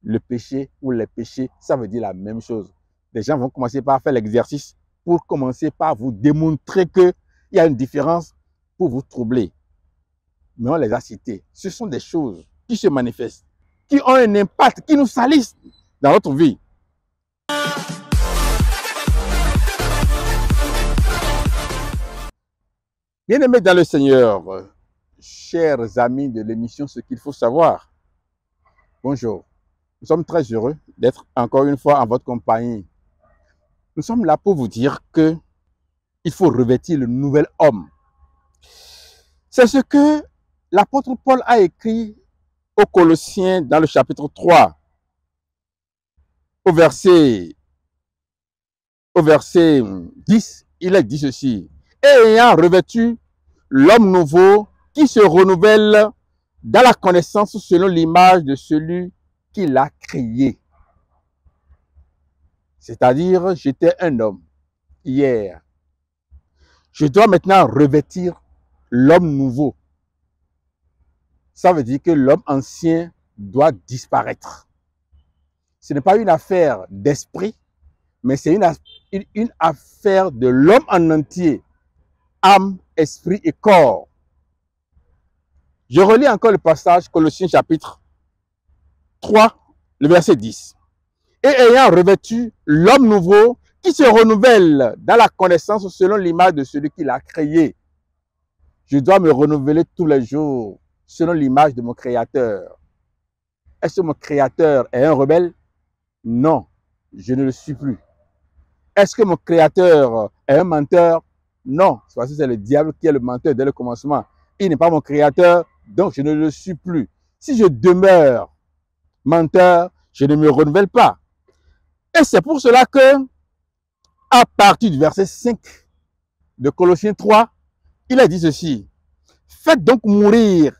le péché ou les péchés, ça veut dire la même chose. Les gens vont commencer par faire l'exercice pour commencer par vous démontrer qu'il y a une différence pour vous troubler. Mais on les a cités. Ce sont des choses qui se manifestent, qui ont un impact, qui nous salissent dans notre vie. Bien-aimés dans le Seigneur, chers amis de l'émission Ce qu'il faut savoir, bonjour. Nous sommes très heureux d'être encore une fois en votre compagnie. Nous sommes là pour vous dire que il faut revêtir le nouvel homme. C'est ce que l'apôtre Paul a écrit aux Colossiens dans le chapitre 3, au verset 10, il est dit ceci. Et ayant revêtu l'homme nouveau qui se renouvelle dans la connaissance selon l'image de celui qui l'a créé. C'est-à-dire, j'étais un homme hier. Je dois maintenant revêtir l'homme nouveau. Ça veut dire que l'homme ancien doit disparaître. Ce n'est pas une affaire d'esprit, mais c'est une affaire de l'homme en entier. Âme, esprit et corps. Je relis encore le passage Colossiens chapitre 3, le verset 10. Et ayant revêtu l'homme nouveau qui se renouvelle dans la connaissance selon l'image de celui qui l'a créé. Je dois me renouveler tous les jours selon l'image de mon Créateur. Est-ce que mon Créateur est un rebelle? Non, je ne le suis plus. Est-ce que mon Créateur est un menteur? Non, parce que c'est le diable qui est le menteur dès le commencement. Il n'est pas mon Créateur, donc je ne le suis plus. Si je demeure menteur, je ne me renouvelle pas. Et c'est pour cela que, à partir du verset 5 de Colossiens 3, il a dit ceci. Faites donc mourir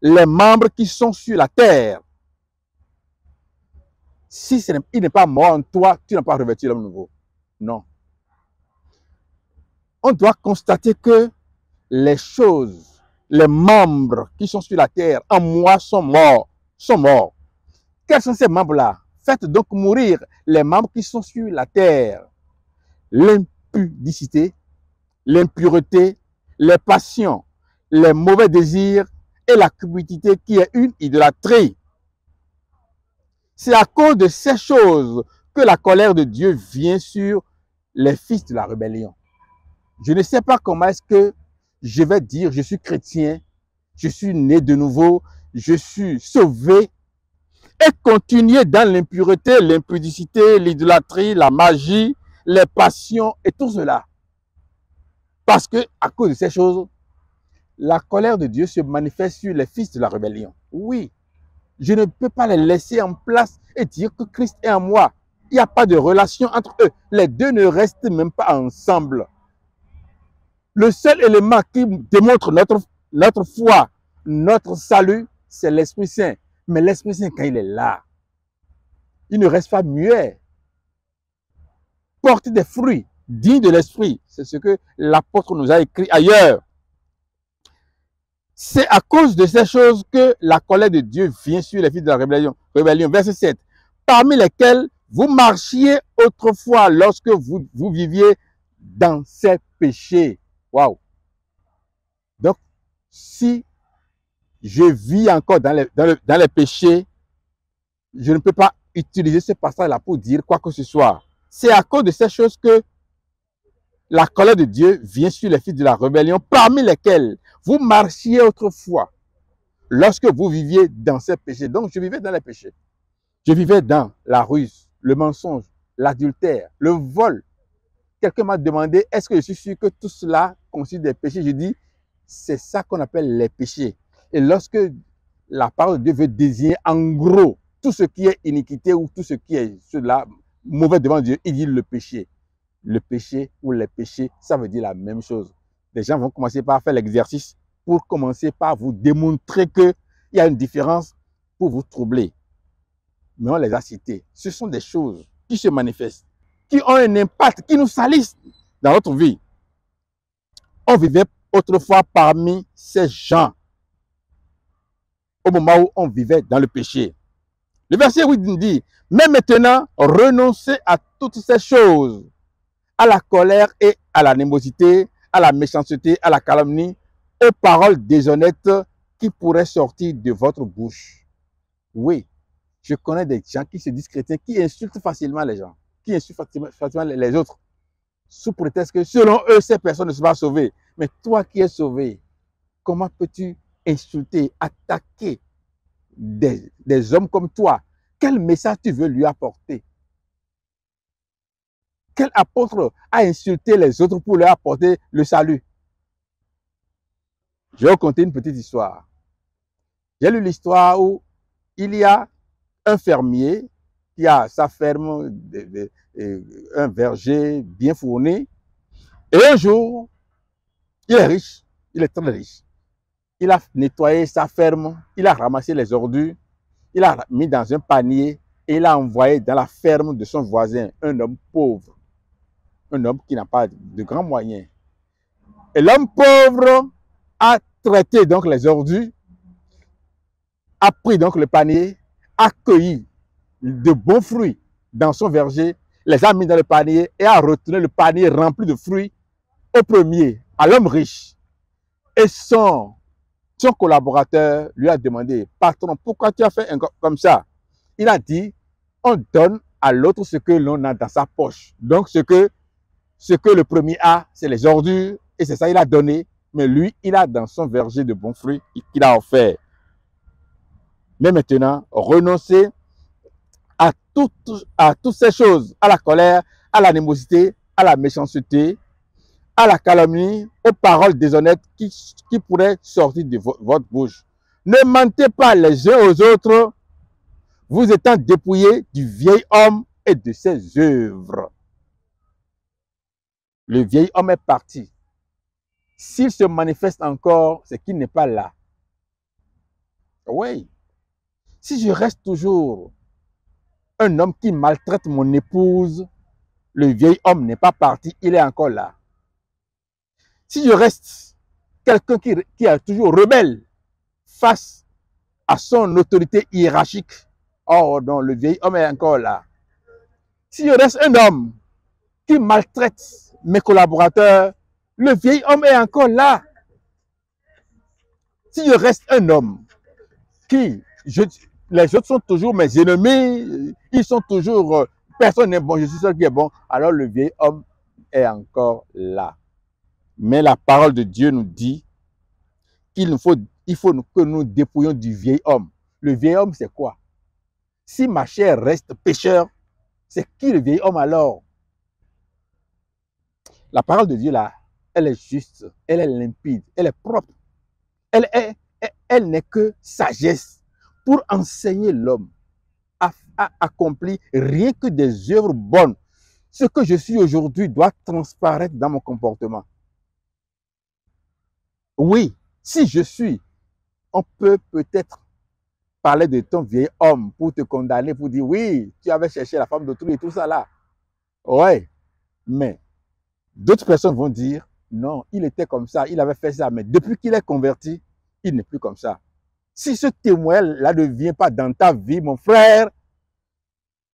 les membres qui sont sur la terre. Si il n'est pas mort en toi, tu n'as pas revêtu l'homme nouveau. Non. On doit constater que les choses, les membres qui sont sur la terre, en moi, sont morts. Quels sont ces membres-là? Faites donc mourir les membres qui sont sur la terre. L'impudicité, l'impureté, les passions, les mauvais désirs et la cupidité qui est une idolâtrie. C'est à cause de ces choses que la colère de Dieu vient sur les fils de la rébellion. Je ne sais pas comment est-ce que je vais dire je suis chrétien, je suis né de nouveau, je suis sauvé et continuer dans l'impureté, l'impudicité, l'idolâtrie, la magie, les passions et tout cela. Parce que à cause de ces choses, la colère de Dieu se manifeste sur les fils de la rébellion. Oui, je ne peux pas les laisser en place et dire que Christ est en moi. Il n'y a pas de relation entre eux. Les deux ne restent même pas ensemble. Le seul élément qui démontre notre foi, notre salut, c'est l'Esprit Saint. Mais l'Esprit Saint, quand il est là, il ne reste pas muet. Porte des fruits dignes de l'Esprit. C'est ce que l'apôtre nous a écrit ailleurs. C'est à cause de ces choses que la colère de Dieu vient sur les fils de la rébellion. Verset 7. Parmi lesquels vous marchiez autrefois lorsque vous viviez dans ces péchés. Waouh! Donc, si je vis encore dans les péchés, je ne peux pas utiliser ce passage-là pour dire quoi que ce soit. C'est à cause de ces choses que la colère de Dieu vient sur les fils de la rébellion, parmi lesquels vous marchiez autrefois, lorsque vous viviez dans ces péchés. Donc, je vivais dans les péchés. Je vivais dans la ruse, le mensonge, l'adultère, le vol. Quelqu'un m'a demandé, est-ce que je suis sûr que tout cela constitue des péchés? Je dis, c'est ça qu'on appelle les péchés. Et lorsque la parole de Dieu veut désigner en gros tout ce qui est iniquité ou tout ce qui est cela mauvais devant Dieu, il dit le péché. Le péché ou les péchés, ça veut dire la même chose. Les gens vont commencer par faire l'exercice pour commencer par vous démontrer qu'il y a une différence pour vous troubler. Mais on les a cités. Ce sont des choses qui se manifestent, qui ont un impact, qui nous salissent dans notre vie. On vivait autrefois parmi ces gens au moment où on vivait dans le péché. Le verset 8 nous dit, mais maintenant, renoncez à toutes ces choses, à la colère et à l'animosité, à la méchanceté, à la calomnie, aux paroles déshonnêtes qui pourraient sortir de votre bouche. Oui, je connais des gens qui se disent chrétiens, qui insultent facilement les gens, qui insultent facilement les autres, sous prétexte que selon eux, ces personnes ne sont pas sauvées. Mais toi qui es sauvé, comment peux-tu insulter, attaquer des hommes comme toi? Quel message tu veux lui apporter? Quel apôtre a insulté les autres pour leur apporter le salut? Je vais vous conter une petite histoire. J'ai lu l'histoire où il y a un fermier qui a sa ferme, un verger bien fourni. Et un jour, il est riche, il est très riche. Il a nettoyé sa ferme, il a ramassé les ordures, il a mis dans un panier et il a envoyé dans la ferme de son voisin, un homme pauvre, un homme qui n'a pas de grands moyens. Et l'homme pauvre a traité donc les ordures, a pris donc le panier, a cueilli de bons fruits dans son verger, les a mis dans le panier et a retourné le panier rempli de fruits au premier, à l'homme riche. Et son collaborateur lui a demandé, patron, pourquoi tu as fait comme ça? Il a dit, on donne à l'autre ce que l'on a dans sa poche. Donc ce que le premier a, c'est les ordures, et c'est ça il a donné, mais lui, il a dans son verger de bons fruits qu'il a offert. Mais maintenant, renoncez à toutes ces choses, à la colère, à l'animosité, à la méchanceté, à la calomnie, aux paroles déshonnêtes qui pourraient sortir de votre bouche. Ne mentez pas les uns aux autres, vous étant dépouillés du vieil homme et de ses œuvres. Le vieil homme est parti. S'il se manifeste encore, c'est qu'il n'est pas là. Oui. Si je reste toujours un homme qui maltraite mon épouse, le vieil homme n'est pas parti, il est encore là. Si je reste quelqu'un qui est toujours rebelle face à son autorité hiérarchique, oh non, le vieil homme est encore là. Si je reste un homme qui maltraite mes collaborateurs, le vieil homme est encore là. Si je reste un homme les autres sont toujours mes ennemis, ils sont toujours, personne n'est bon, je suis seul qui est bon, alors le vieil homme est encore là. Mais la parole de Dieu nous dit il faut que nous dépouillions du vieil homme. Le vieil homme, c'est quoi? Si ma chair reste pécheur, c'est qui le vieil homme alors? La parole de Dieu là, elle est juste, elle est limpide, elle est propre. Elle n'est que sagesse pour enseigner l'homme à accomplir rien que des œuvres bonnes. Ce que je suis aujourd'hui doit transparaître dans mon comportement. Oui, si je suis, on peut peut-être parler de ton vieil homme pour te condamner, pour dire oui, tu avais cherché la femme d'autrui et tout ça là. Ouais, mais d'autres personnes vont dire non, il était comme ça, il avait fait ça, mais depuis qu'il est converti, il n'est plus comme ça. Si ce témoin-là ne vient pas dans ta vie, mon frère,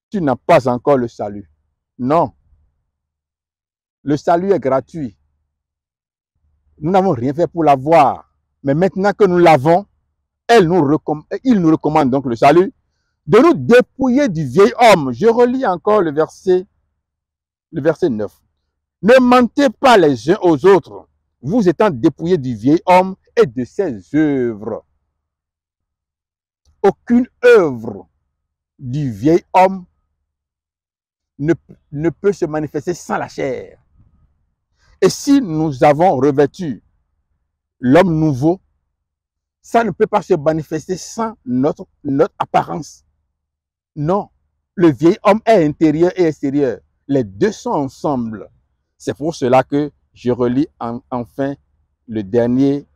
tu n'as pas encore le salut. Non. Le salut est gratuit. Nous n'avons rien fait pour l'avoir. Mais maintenant que nous l'avons, il nous recommande donc le salut, de nous dépouiller du vieil homme. Je relis encore le verset 9. Ne mentez pas les uns aux autres, vous étant dépouillés du vieil homme et de ses œuvres. Aucune œuvre du vieil homme ne peut se manifester sans la chair. Et si nous avons revêtu l'homme nouveau, ça ne peut pas se manifester sans notre apparence. Non, le vieil homme est intérieur et extérieur. Les deux sont ensemble. C'est pour cela que je relis enfin le dernier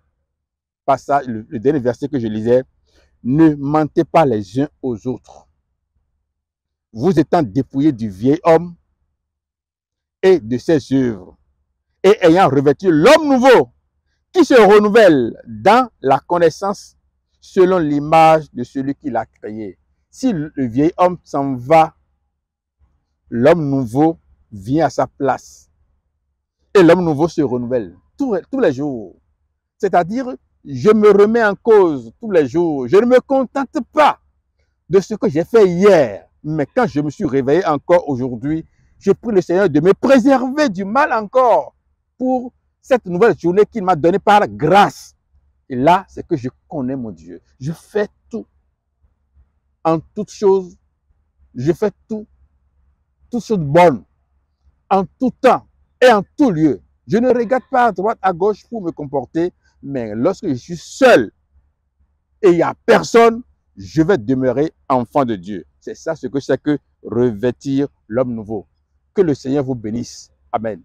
passage, le dernier verset que je lisais. Ne mentez pas les uns aux autres, vous étant dépouillés du vieil homme et de ses œuvres, et ayant revêtu l'homme nouveau, qui se renouvelle dans la connaissance selon l'image de celui qui l'a créé. Si le vieil homme s'en va, l'homme nouveau vient à sa place. Et l'homme nouveau se renouvelle tous les jours. C'est-à-dire, je me remets en cause tous les jours. Je ne me contente pas de ce que j'ai fait hier. Mais quand je me suis réveillé encore aujourd'hui, je prie le Seigneur de me préserver du mal encore pour cette nouvelle journée qu'il m'a donnée par grâce. Et là, c'est que je connais mon Dieu. Je fais tout. En toutes choses, je fais tout. Toutes choses bonnes. En tout temps et en tout lieu. Je ne regarde pas à droite, à gauche pour me comporter, mais lorsque je suis seul et il n'y a personne, je vais demeurer enfant de Dieu. C'est ça ce que c'est que revêtir l'homme nouveau. Que le Seigneur vous bénisse. Amen.